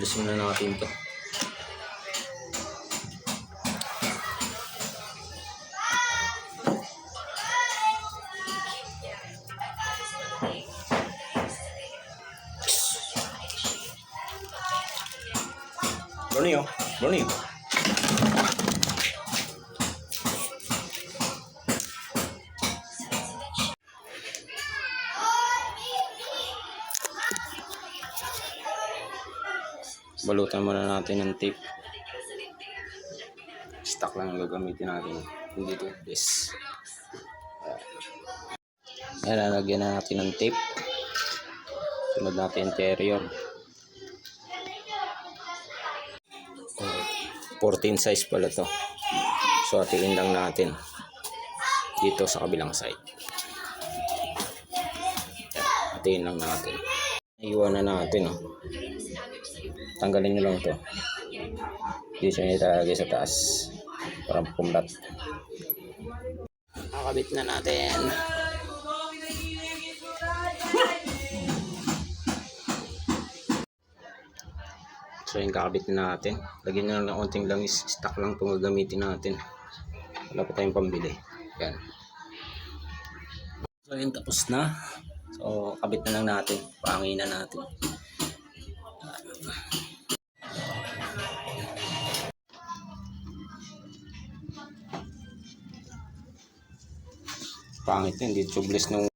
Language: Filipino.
Tublis muna natin to. Borneo. Balutan muna natin ng tape. Stock lang ang gagamitin natin. Hindi ito this. Ayan, lalagyan na natin ng tape. Sunod natin interior. 14 size pala to. So hatiin lang natin dito sa kabilang side. Hatiin lang natin. Iwan na natin. Tanggalin nyo lang to. Dito nyo italagay sa taas. Parang pumlat. Nakakabit na natin. So yung kakabit na natin. Lagyan nyo lang ng konting langis. Stock lang itong gagamitin natin. Wala pa tayong pambili. Yan. So yun, tapos na. So kabit na lang natin. Panginan natin. Pangit yun. Hindi tubeless nung